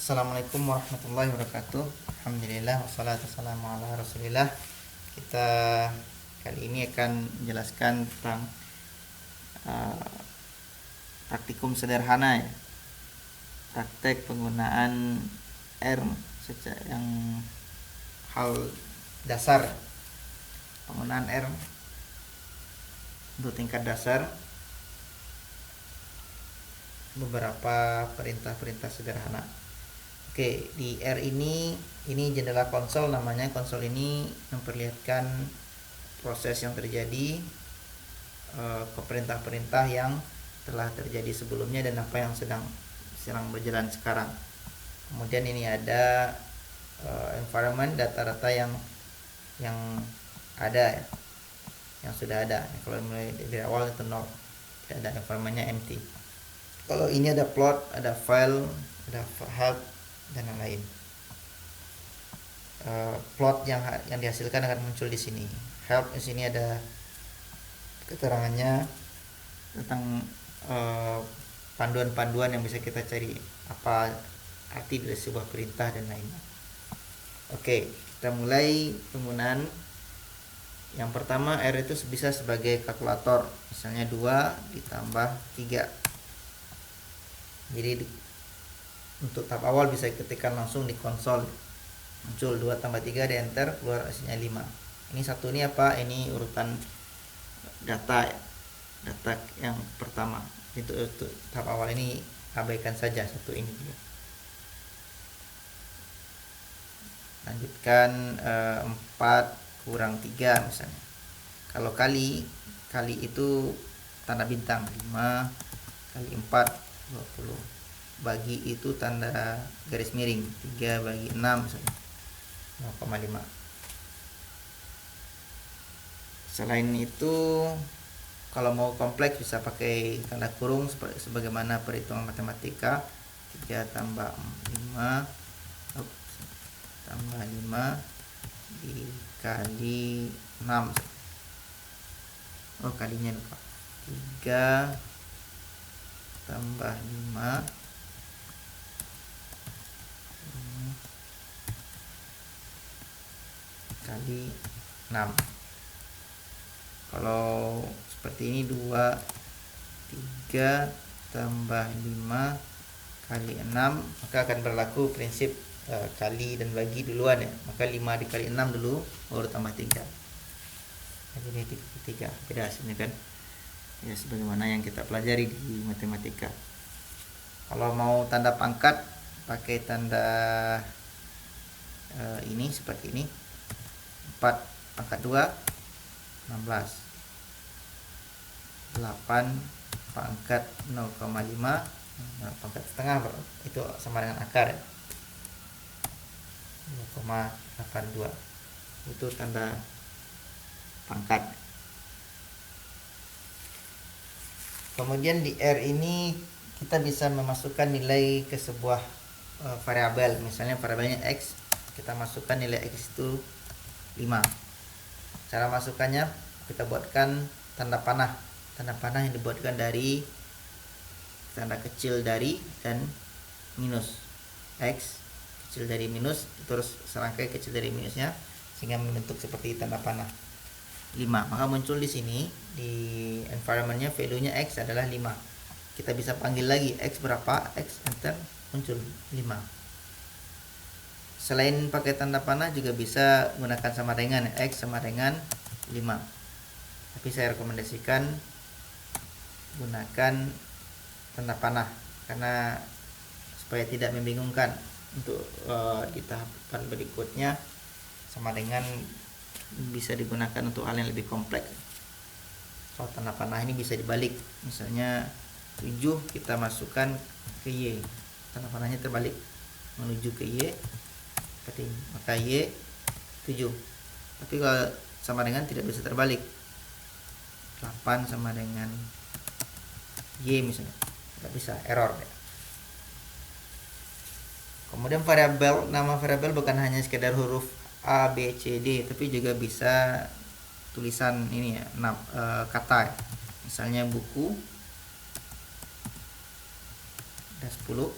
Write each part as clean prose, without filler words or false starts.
Assalamualaikum warahmatullahi wabarakatuh. Alhamdulillah wassalatu wassalamu ala Rasulillah. Kita kali ini akan menjelaskan tentang praktikum sederhana ya. Praktek penggunaan R yang hal dasar. Penggunaan R untuk tingkat dasar. Beberapa perintah-perintah sederhana. Oke, di R ini jendela konsol namanya. Konsol ini memperlihatkan proses yang terjadi, ke perintah-perintah yang telah terjadi sebelumnya dan apa yang sedang berjalan sekarang. Kemudian ini ada environment, data-data yang ada ya, yang sudah ada. Kalau mulai dari awal itu nol, tidak ada, environmentnya empty. Kalau ini ada plot, ada file, ada help dan lain-lain. Plot yang dihasilkan akan muncul di sini. Help di sini ada keterangannya tentang panduan-panduan yang bisa kita cari apa arti dari sebuah perintah dan lainnya. Oke, kita mulai penggunaan. Yang pertama, R itu bisa sebagai kalkulator. Misalnya 2 ditambah 3. Jadi untuk tahap awal bisa ketikkan langsung di konsol, muncul 2 tambah 3, di enter, keluar hasilnya 5. Ini satu, ini apa? Ini urutan data yang pertama. Itu tahap awal ini abaikan saja, satu ini dia. Lanjutkan 4 kurang 3 misalnya. Kalau kali itu tanda bintang, 5 kali 4 20. Bagi itu tanda garis miring, 3 bagi 6 misalnya 0,5. Selain itu, kalau mau kompleks bisa pakai tanda kurung sebagaimana perhitungan matematika. 3 tambah 5 tambah 5 dikali 6. Kalinya lupa. 3 tambah 5 kali 6. Kalau seperti ini 2 3 tambah 5 kali 6, maka akan berlaku prinsip kali dan bagi duluan ya. Maka 5 dikali 6 dulu, baru tambah 3. Jadi 3 beda hasilnya kan ya, sebagaimana yang kita pelajari di matematika. Kalau mau tanda pangkat, pakai tanda ini seperti ini. 4 pangkat 2 16. 8 pangkat 0,5 pangkat setengah itu sama dengan akar ya. 0,82 itu tanda pangkat. Kemudian di R ini kita bisa memasukkan nilai ke sebuah variabel. Misalnya variabelnya X, kita masukkan nilai X itu 5. Cara masukkannya, kita buatkan tanda panah. Tanda panah yang dibuatkan dari tanda kecil dari dan minus. X kecil dari minus, terus serangkai kecil dari minusnya sehingga membentuk seperti tanda panah 5. Maka muncul di sini di environmentnya value-nya X adalah 5. Kita bisa panggil lagi X berapa, X, enter, muncul 5. Selain pakai tanda panah juga bisa menggunakan sama dengan, X sama dengan 5. Tapi saya rekomendasikan gunakan tanda panah karena supaya tidak membingungkan. Untuk di tahapan berikutnya sama dengan bisa digunakan untuk hal yang lebih kompleks. Kalau tanda panah ini bisa dibalik. Misalnya 7 kita masukkan ke Y, tanda panahnya terbalik menuju ke Y, maka Y 7. Tapi kalau sama dengan tidak bisa terbalik, 8 sama dengan Y misalnya, tidak bisa, error ya. Kemudian variabel, nama variabel bukan hanya sekedar huruf A, B, C, D, tapi juga bisa tulisan ini ya, kata ya. Misalnya buku ada 10,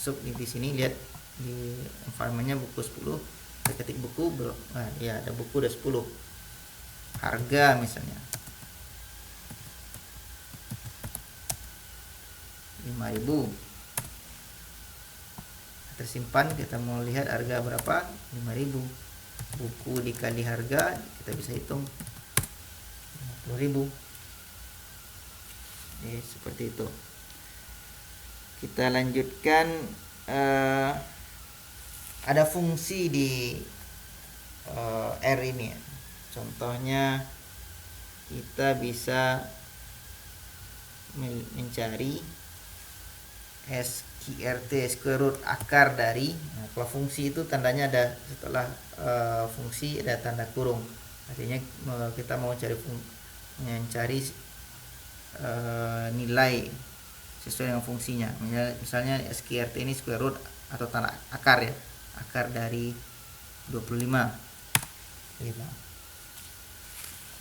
masuk di sini, lihat di environmentnya buku 10, kita ketik buku, nah ya ada buku, udah 10. Harga misalnya 5.000, tersimpan. Kita mau lihat harga berapa, 5.000. Buku dikali harga, kita bisa hitung 50.000. Seperti itu. Kita lanjutkan, ada fungsi di R ini ya. Contohnya kita bisa mencari SQRT, square root akar dari. Nah, kalau fungsi itu tandanya ada setelah fungsi ada tanda kurung. Artinya kita mau mencari nilai sesuai dengan fungsinya. Misalnya SQRT ini square root atau tanda akar ya. Akar dari 25.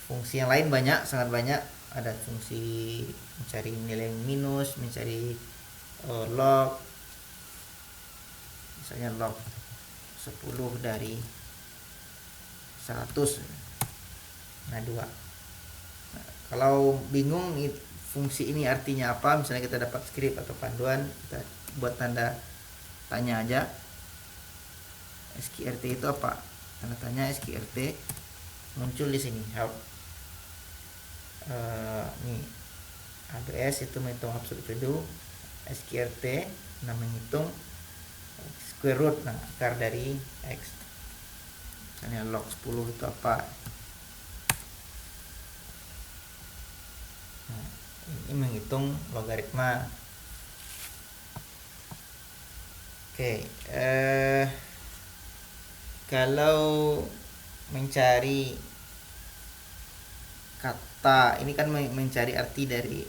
Fungsi yang lain banyak, sangat banyak. Ada fungsi mencari nilai minus, mencari log. Misalnya log 10 dari 100. Nah, 2. Nah, kalau bingung fungsi ini artinya apa, misalnya kita dapat skrip atau panduan, kita buat tanda tanya aja. SQRT itu apa? Tanda tanya SQRT muncul di sini. Help. Nih ABS itu menghitung absolute value, SQRT menghitung square root, nah akar dari X. Misalnya log 10 itu apa? Nah, ini menghitung logaritma. Oke, kalau mencari kata, ini kan mencari arti dari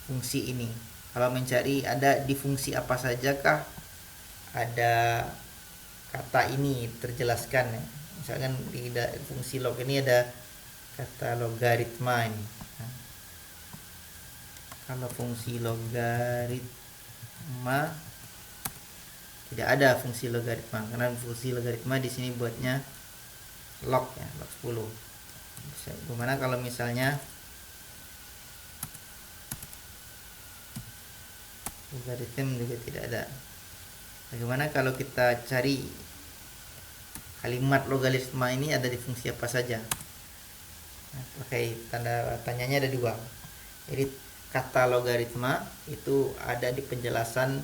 fungsi ini. Kalau mencari ada di fungsi apa sajakah ada kata ini terjelaskan ya. Misalkan di fungsi log ini ada kata logaritma ini. Nah, kalau fungsi logaritma tidak ada fungsi logaritma, karena fungsi logaritma di sini buatnya log ya, log 10. Bagaimana kalau misalnya logaritma juga tidak ada? Bagaimana kalau kita cari kalimat logaritma ini ada di fungsi apa saja? Nah, pakai tanda tanyanya ada 2. Jadi kata logaritma itu ada di penjelasan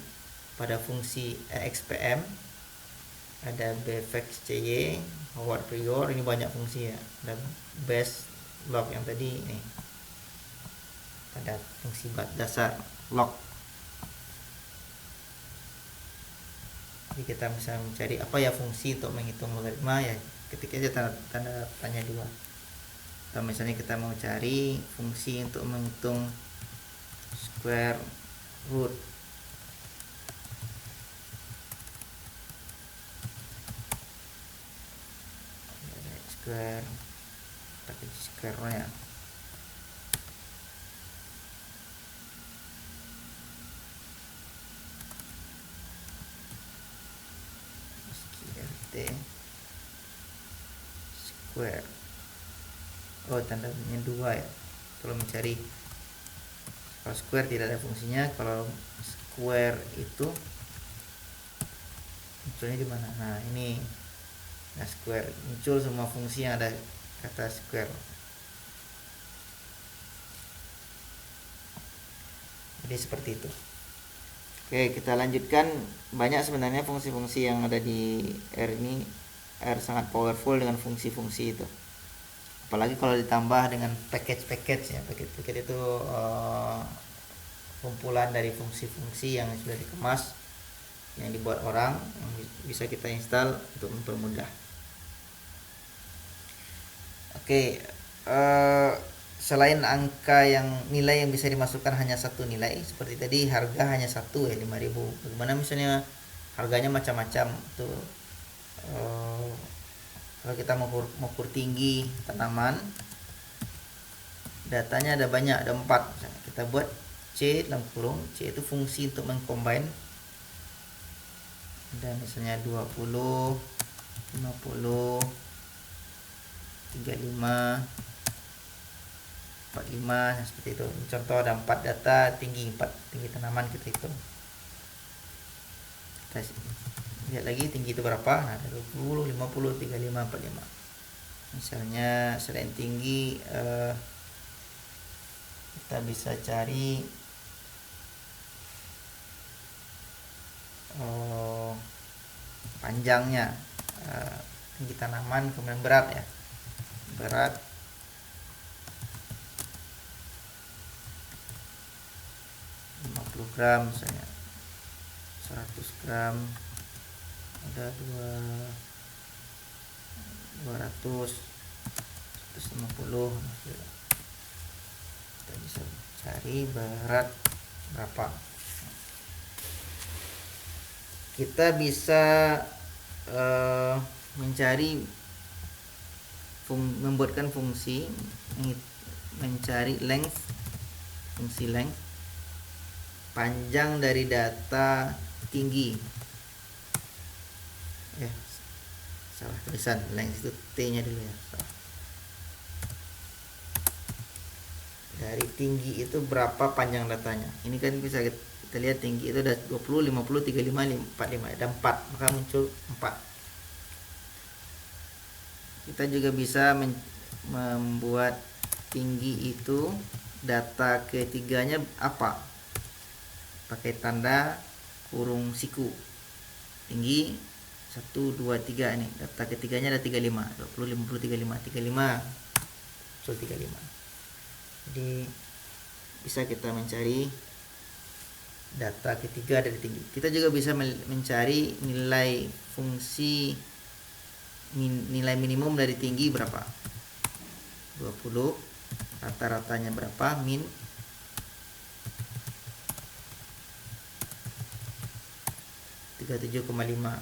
pada fungsi EXPM, ada bfxcy, Howard prior, ini banyak fungsi ya. Ada base log yang tadi ini, pada fungsi dasar log. Jadi kita bisa mencari apa ya fungsi untuk menghitung logaritma ya, ketik aja tanda tanya 2. Atau misalnya kita mau cari fungsi untuk menghitung square root, square tapi square-nya SQRT square, tandanya 2 ya. Kalau mencari, kalau square tidak ada fungsinya, kalau square itu munculnya di mana? Nah, ini. Nah, square muncul semua fungsi yang ada kata square. Jadi seperti itu. Oke, kita lanjutkan. Banyak sebenarnya fungsi-fungsi yang ada di R ini. R sangat powerful dengan fungsi-fungsi itu. Apalagi kalau ditambah dengan package-package ya. Package itu kumpulan dari fungsi-fungsi yang sudah dikemas, yang dibuat orang, yang bisa kita install untuk mempermudah. Oke, selain angka yang nilai yang bisa dimasukkan hanya satu nilai, seperti tadi harga hanya 1 ya, 5.000. Bagaimana misalnya harganya macam-macam tuh. Kalau kita mengukur tinggi tanaman, datanya ada banyak, ada 4. Misalnya kita buat C dalam kurung, C itu fungsi untuk mengcombine ada misalnya 20, 50, 35, 45, nah seperti itu. Contoh ada 4 data tinggi, 4 tinggi tanaman kita hitung. Kita lihat lagi tinggi itu berapa. Nah, ada 20, 50, 35, 45. Misalnya selain tinggi kita bisa cari panjangnya, tinggi tanaman, kemudian berat ya. Berat 50 gram misalnya, 100 gram, ada 200, 150. Kita bisa cari berat berapa. Kita bisa mencari membuatkan fungsi mencari length, fungsi length panjang dari data tinggi. Salah tulisan, length itu T-nya dulu ya. Salah. Dari tinggi itu berapa panjang datanya. Ini kan bisa kita lihat tinggi itu ada 20, 50, 35, 45, ada 4, maka muncul 4. Kita juga bisa membuat tinggi itu data ketiganya apa, pakai tanda kurung siku. Tinggi 1, 2, 3 ini data ketiganya ada 35, 20, 50, 35, 35, muncul 35. Jadi bisa kita mencari data ketiga dari tinggi. Kita juga bisa mencari nilai fungsi nilai minimum dari tinggi berapa. 20, rata-ratanya berapa, min 37,5,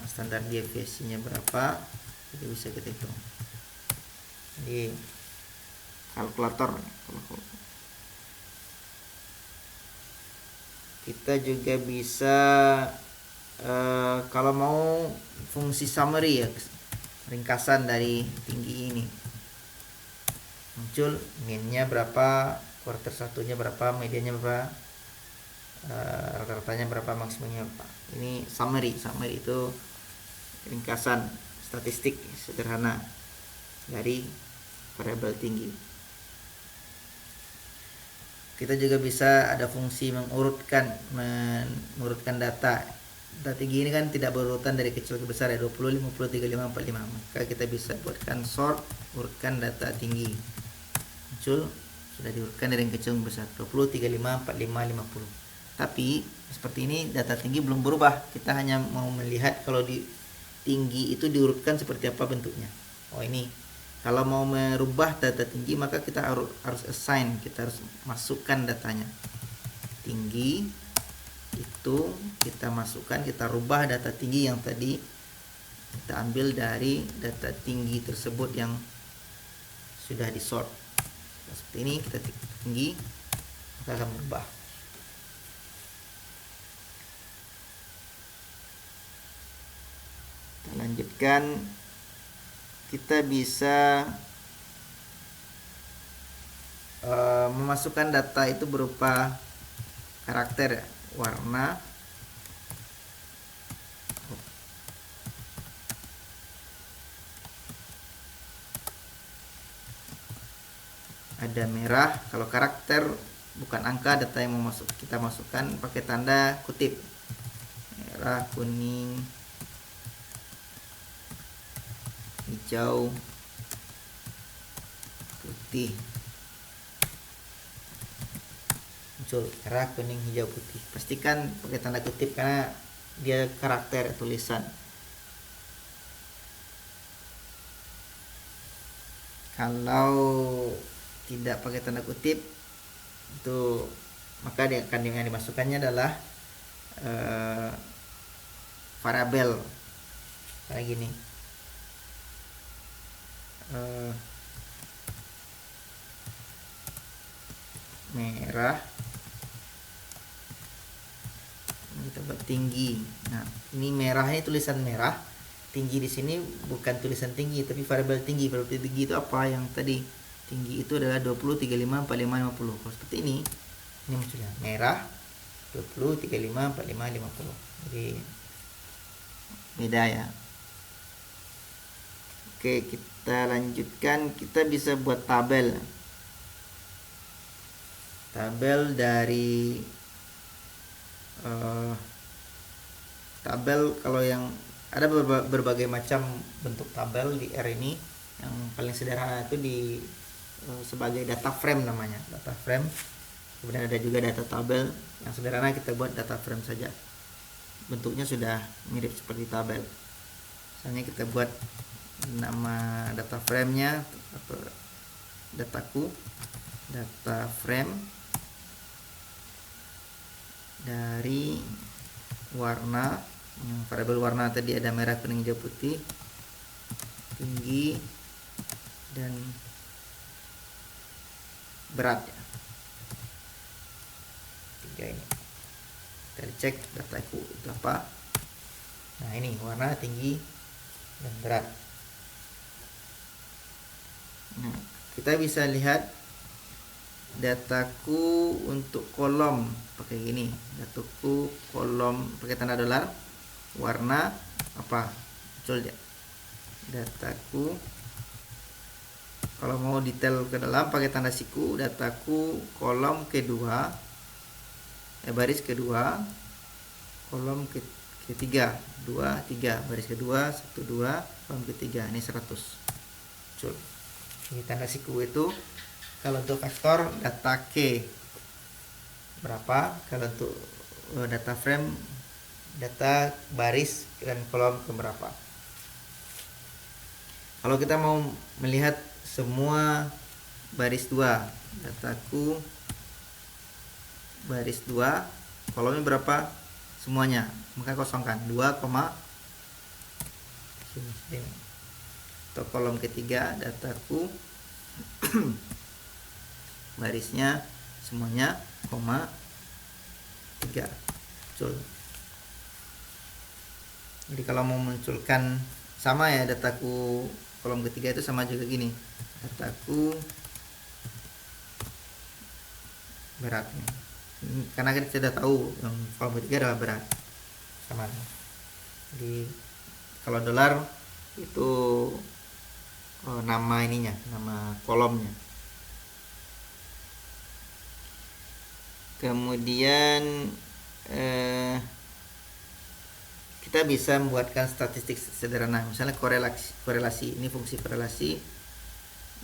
standar deviasinya berapa, itu bisa kita hitung di kalkulator. Kita juga bisa kalau mau fungsi summary ya, ringkasan dari tinggi ini, muncul minnya berapa, quarter satunya berapa, mediannya berapa, rata-ratanya berapa, maksimumnya berapa. Ini summary itu ringkasan statistik sederhana dari variabel tinggi. Kita juga bisa ada fungsi mengurutkan data. Data tinggi ini kan tidak berurutan dari kecil ke besar ya, 20, 50, 35, 45. Maka kita bisa buatkan sort, urutkan data tinggi. Muncul sudah diurutkan dari yang kecil ke besar, 20, 35, 45, 50. Tapi seperti ini data tinggi belum berubah. Kita hanya mau melihat kalau di tinggi itu diurutkan seperti apa bentuknya. Oh ini, kalau mau merubah data tinggi maka kita harus assign, kita harus masukkan datanya. Tinggi itu kita masukkan, kita rubah data tinggi yang tadi kita ambil dari data tinggi tersebut yang sudah disort. Seperti ini, kita tinggi maka akan berubah. Kita lanjutkan. Kita bisa memasukkan data itu berupa karakter, warna, ada merah. Kalau karakter bukan angka, data yang mau kita masukkan pakai tanda kutip, merah, kuning, hijau, putih. Muncul merah, kuning, hijau, putih. Pastikan pakai tanda kutip karena dia karakter tulisan. Kalau tidak pakai tanda kutip itu, maka yang dimasukkannya adalah variabel kayak gini. Merah, kita buat tinggi. Nah, ini merahnya tulisan merah. Tinggi di sini bukan tulisan tinggi tapi variabel tinggi. Variabel tinggi itu apa? Yang tadi tinggi itu adalah 20, 35, 45, 50. Kalau seperti ini munculnya merah 20, 35, 45, 50. Jadi beda ya. Oke, kita lanjutkan. Kita bisa buat tabel. Tabel dari tabel, kalau yang ada berbagai macam bentuk tabel di R ini. Yang paling sederhana itu sebagai data frame namanya, data frame. Kemudian ada juga data tabel. Yang sederhana kita buat data frame saja. Bentuknya sudah mirip seperti tabel. Misalnya kita buat nama data frame-nya atau dataku, data frame dari warna, variabel warna tadi ada merah, kuning, hijau, putih, tinggi dan berat ya. Tiga ini kita cek dataku itu apa. Nah, ini warna, tinggi dan berat. Nah, kita bisa lihat dataku untuk kolom pakai gini. Dataku kolom pakai tanda dolar, warna apa muncul ya. Dataku kalau mau detail ke dalam pakai tanda siku. Dataku kolom kedua, baris kedua, kolom ketiga, 2, 3, baris kedua, 1, 2, kolom ketiga. Ini 100 muncul. Ini tanda siku itu kalau untuk vektor data K berapa, kalau untuk data frame data baris dan kolom ke berapa. Kalau kita mau melihat semua baris 2, dataku baris 2, kolomnya berapa semuanya, maka kosongkan 2, sini. Untuk kolom ketiga dataku barisnya semuanya, 3 muncul. Jadi kalau mau munculkan sama ya, dataku kolom ketiga itu sama juga gini, dataku berat nih. Karena kita sudah tahu yang kolom ketiga adalah berat, sama. Jadi kalau dolar itu nama ininya, nama kolomnya. Kemudian kita bisa membuatkan statistik sederhana, misalnya korelasi. Ini fungsi korelasi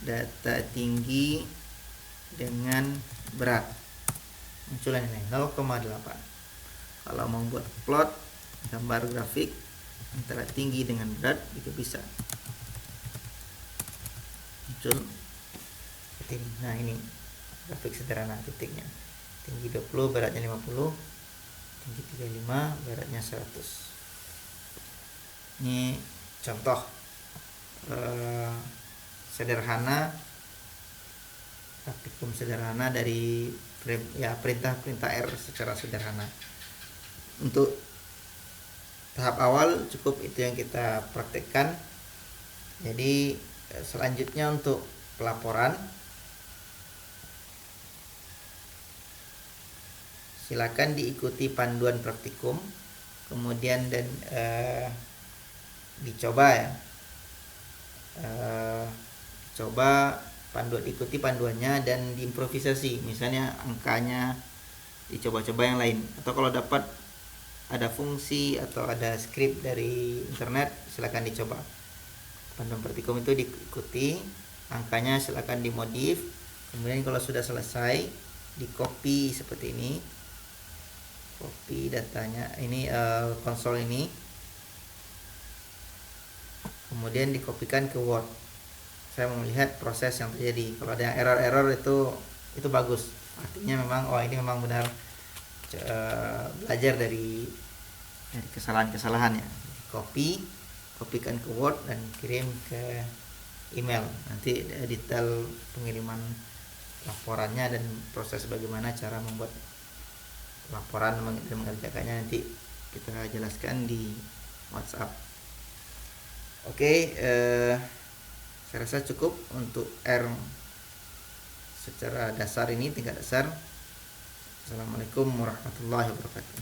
data tinggi dengan berat, munculnya ini 0,8. Kalau mau buat plot, gambar grafik antara tinggi dengan berat itu bisa muncul seperti ini. Nah, ini grafik sederhana titiknya. Tinggi 20, beratnya 50, tinggi 35, beratnya 100. Ini contoh sederhana, praktikum sederhana dari perintah R secara sederhana. Untuk tahap awal cukup itu yang kita praktekkan. Jadi selanjutnya untuk pelaporan, silakan diikuti panduan praktikum, kemudian dan dicoba ya, ikuti panduannya dan diimprovisasi. Misalnya angkanya dicoba-coba yang lain, atau kalau dapat ada fungsi atau ada script dari internet, silakan dicoba. Panduan praktikum itu diikuti, angkanya silakan dimodif. Kemudian kalau sudah selesai, di copy seperti ini, copy datanya ini, konsol ini, kemudian dikopikan ke Word. Saya mau melihat proses yang terjadi. Kalau ada yang error itu bagus, artinya memang ini memang benar belajar dari kesalahan-kesalahan ya. Kopikan ke Word dan kirim ke email. Nanti detail pengiriman laporannya dan proses bagaimana cara membuat laporan mengerjakannya nanti kita jelaskan di WhatsApp. Oke, saya rasa cukup untuk R secara dasar ini, tingkat dasar. Assalamualaikum warahmatullahi wabarakatuh.